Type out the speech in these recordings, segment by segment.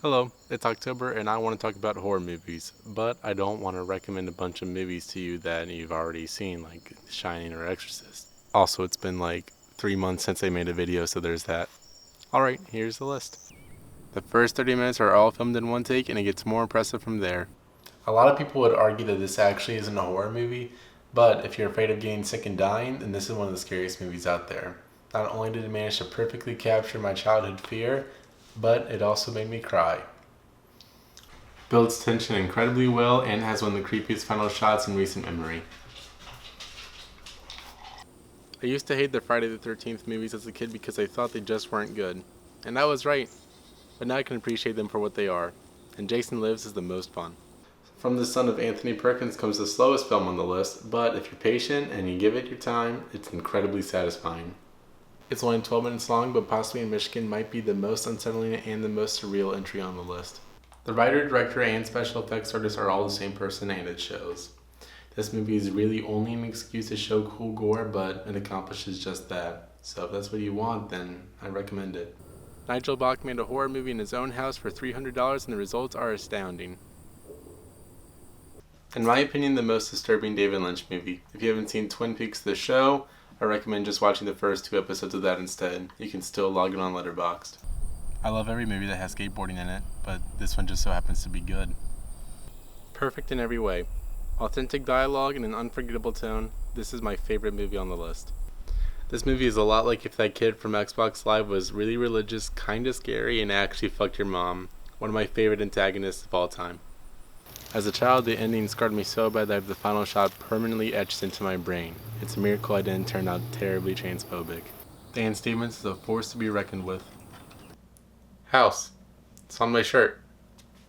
Hello, it's October and I want to talk about horror movies, but I don't want to recommend a bunch of movies to you that you've already seen, like Shining or Exorcist. Also, it's been like 3 months since I made a video, so there's that. Alright, here's the list. The first 30 minutes are all filmed in one take and it gets more impressive from there. A lot of people would argue that this actually isn't a horror movie, but if you're afraid of getting sick and dying, then this is one of the scariest movies out there. Not only did it manage to perfectly capture my childhood fear, but it also made me cry. Builds tension incredibly well and has one of the creepiest final shots in recent memory. I used to hate the Friday the 13th movies as a kid because I thought they just weren't good. And I was right, but now I can appreciate them for what they are. And Jason Lives is the most fun. From the son of Anthony Perkins comes the slowest film on the list, but if you're patient and you give it your time, it's incredibly satisfying. It's only 12 minutes long, but Possibly in Michigan might be the most unsettling and the most surreal entry on the list. The writer, director, and special effects artists are all the same person, and it shows. This movie is really only an excuse to show cool gore, but it accomplishes just that. So if that's what you want, then I recommend it. Nigel Bach made a horror movie in his own house for $300 and the results are astounding. In my opinion, the most disturbing David Lynch movie. If you haven't seen Twin Peaks the show, I recommend just watching the first 2 episodes of that instead. You can still log it on Letterboxd. I love every movie that has skateboarding in it, but this one just so happens to be good. Perfect in every way. Authentic dialogue and an unforgettable tone, this is my favorite movie on the list. This movie is a lot like if that kid from Xbox Live was really religious, kinda scary, and actually fucked your mom. One of my favorite antagonists of all time. As a child, the ending scarred me so bad that I have the final shot permanently etched into my brain. It's a miracle I didn't turn out terribly transphobic. Dan Stevens is a force to be reckoned with. House. It's on my shirt.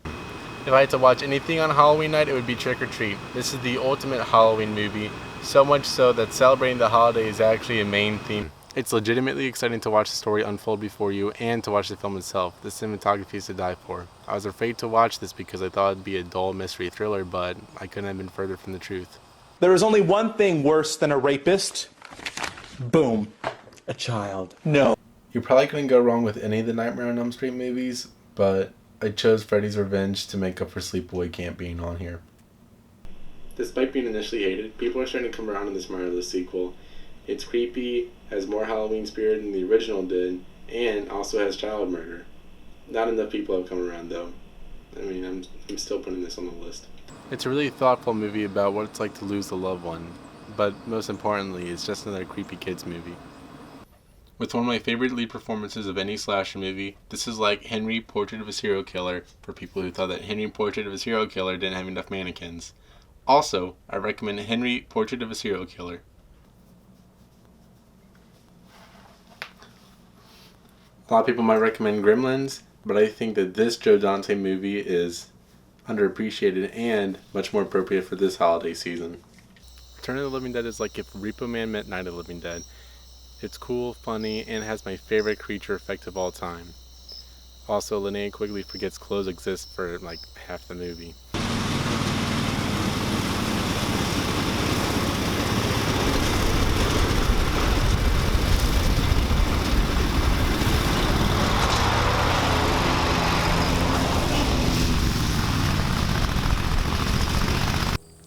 If I had to watch anything on Halloween night, it would be Trick or Treat. This is the ultimate Halloween movie, so much so that celebrating the holiday is actually a main theme. It's legitimately exciting to watch the story unfold before you and to watch the film itself. The cinematography is to die for. I was afraid to watch this because I thought it'd be a dull mystery thriller, but I couldn't have been further from the truth. There is only one thing worse than a rapist. Boom. A child. No. You probably couldn't go wrong with any of the Nightmare on Elm Street movies, but I chose Freddy's Revenge to make up for Sleepaway Camp being on here. Despite being initially hated, people are starting to come around on this marvelous sequel. It's creepy, has more Halloween spirit than the original did, and also has child murder. Not enough people have come around though. I'm still putting this on the list. It's a really thoughtful movie about what it's like to lose a loved one, but most importantly, it's just another creepy kids movie. With one of my favorite lead performances of any slasher movie, this is like Henry, Portrait of a Serial Killer, for people who thought that Henry, Portrait of a Serial Killer didn't have enough mannequins. Also, I recommend Henry, Portrait of a Serial Killer. A lot of people might recommend Gremlins, but I think that this Joe Dante movie is underappreciated and much more appropriate for this holiday season. Return of the Living Dead is like if Repo Man met Night of the Living Dead. It's cool, funny, and has my favorite creature effect of all time. Also, Linnea Quigley forgets clothes exist for like half the movie.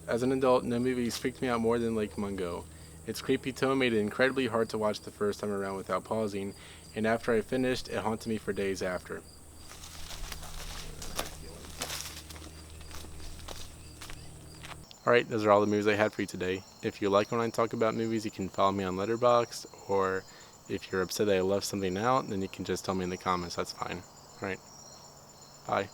As an adult, no movies freaked me out more than Lake Mungo. Its creepy tone made it incredibly hard to watch the first time around without pausing, and after I finished, it haunted me for days after. Alright, those are all the movies I had for you today. If you like when I talk about movies, you can follow me on Letterboxd, or if you're upset that I left something out, then you can just tell me in the comments, that's fine. Alright, bye.